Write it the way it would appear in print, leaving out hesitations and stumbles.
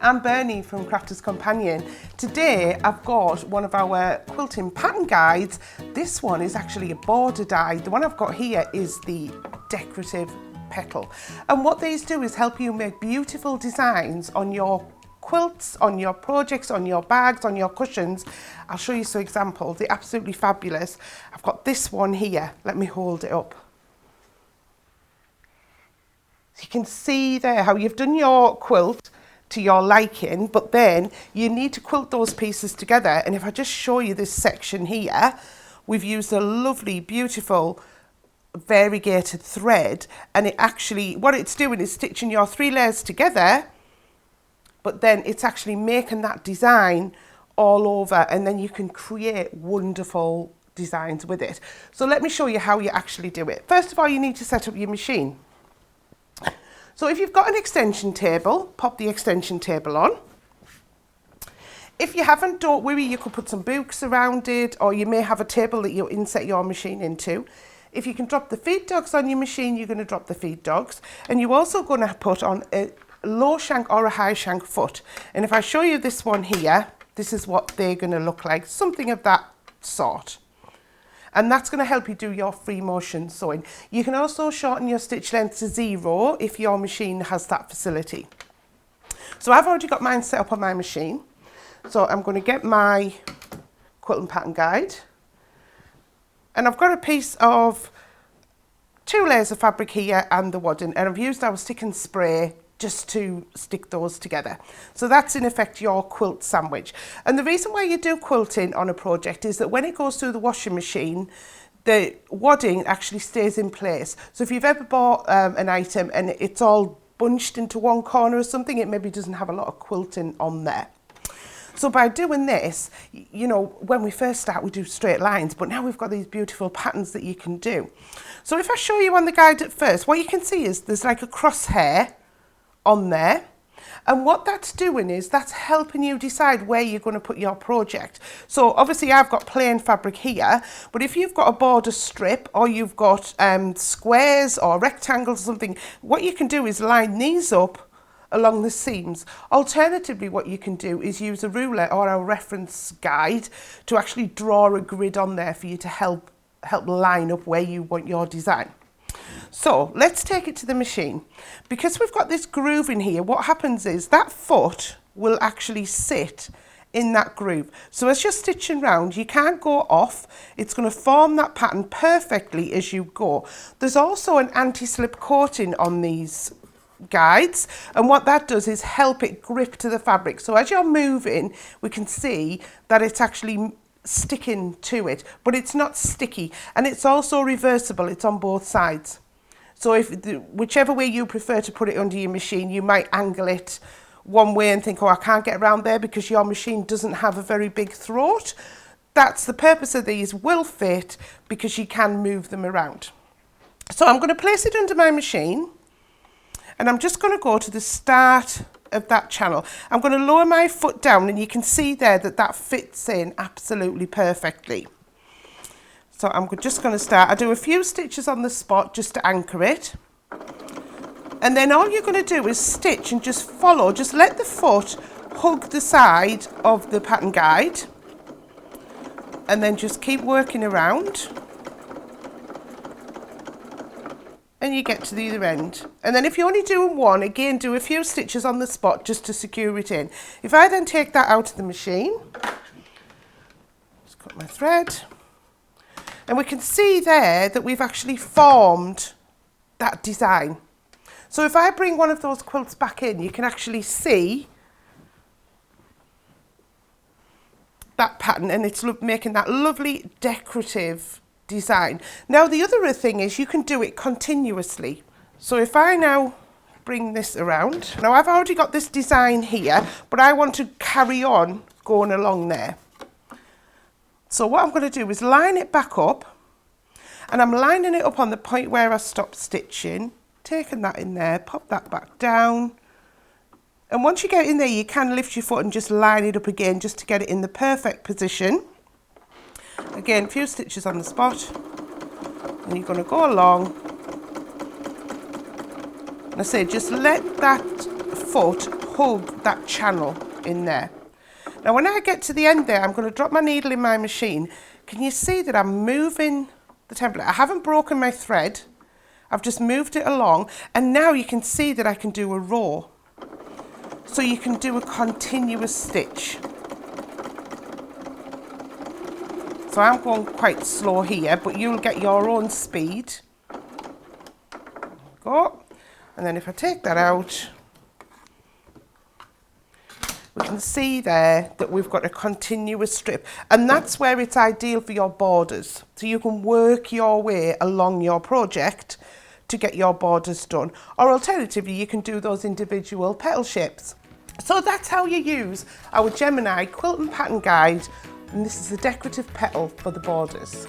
I'm Bernie from Crafter's Companion. Today I've got one of our quilting pattern guides. This one is actually a border die. The one I've got here is the Decorative Petal. And what these do is help you make beautiful designs on your quilts, on your projects, on your bags, on your cushions. I'll show you some examples. They're absolutely fabulous. I've got this one here. Let me hold it up. So you can see there how you've done your quilt to your liking, but then you need to quilt those pieces together. And if I just show you this section here, we've used a lovely, beautiful variegated thread, and it actually, what it's doing is stitching your 3 layers together, but then it's actually making that design all over, and then you can create wonderful designs with it. So let me show you how you actually do it. First of all, you need to set up your machine. So if you've got an extension table, pop the extension table on. If you haven't, don't worry, you could put some books around it, or you may have a table that you inset your machine into. If you can drop the feed dogs on your machine, you're going to drop the feed dogs. And you're also going to put on a low shank or a high shank foot. And if I show you this one here, this is what they're going to look like, something of that sort. And that's going to help you do your free motion sewing. You can also shorten your stitch length to 0 if your machine has that facility. So I've already got mine set up on my machine. So I'm going to get my quilting pattern guide. And I've got a piece of 2 layers of fabric here and the wadding. And I've used our stick and spray just to stick those together. So that's in effect your quilt sandwich. And the reason why you do quilting on a project is that when it goes through the washing machine, the wadding actually stays in place. So if you've ever bought an item and it's all bunched into one corner or something, it maybe doesn't have a lot of quilting on there. So by doing this, you know, when we first start, we do straight lines, but now we've got these beautiful patterns that you can do. So if I show you on the guide at first, what you can see is there's like a crosshair on there, and what that's doing is that's helping you decide where you're going to put your project. So obviously I've got plain fabric here, but if you've got a border strip or you've got squares or rectangles or something, what you can do is line these up along the seams. Alternatively, what you can do is use a ruler or a reference guide to actually draw a grid on there for you to help line up where you want your design. So let's take it to the machine. Because we've got this groove in here, what happens is that foot will actually sit in that groove. So as you're stitching round, you can't go off. It's going to form that pattern perfectly as you go. There's also an anti-slip coating on these guides, and what that does is help it grip to the fabric. So as you're moving, we can see that it's actually sticking to it, but it's not sticky, and it's also reversible. It's on both sides. So whichever way you prefer to put it under your machine, you might angle it one way and think, oh, I can't get around there because your machine doesn't have a very big throat. That's the purpose of these, will fit because you can move them around. So I'm going to place it under my machine, and I'm just going to go to the start of that channel. I'm going to lower my foot down, and you can see there that that fits in absolutely perfectly. So I'm just going to start. I do a few stitches on the spot just to anchor it. And then all you're going to do is stitch and just follow. Just let the foot hug the side of the pattern guide. And then just keep working around. And you get to the other end. And then if you're only doing one, again, do a few stitches on the spot just to secure it in. If I then take that out of the machine, just cut my thread. And we can see there that we've actually formed that design. So if I bring one of those quilts back in, you can actually see that pattern, and it's making that lovely decorative design. Now the other thing is you can do it continuously. So if I now bring this around, now I've already got this design here, but I want to carry on going along there. So what I'm going to do is line it back up, and I'm lining it up on the point where I stopped stitching, taking that in there, pop that back down, and once you get in there you can lift your foot and just line it up again just to get it in the perfect position. Again, a few stitches on the spot, and you're going to go along, and I say just let that foot hug that channel in there. Now when I get to the end there, I'm going to drop my needle in my machine. Can you see that I'm moving the template? I haven't broken my thread. I've just moved it along, and now you can see that I can do a row. So you can do a continuous stitch. So I'm going quite slow here, but you'll get your own speed. Go. And then if I take that out, we can see there that we've got a continuous strip, and that's where it's ideal for your borders. So you can work your way along your project to get your borders done, or alternatively you can do those individual petal shapes. So that's how you use our Gemini Quilting Pattern Guide, and this is the decorative petal for the borders.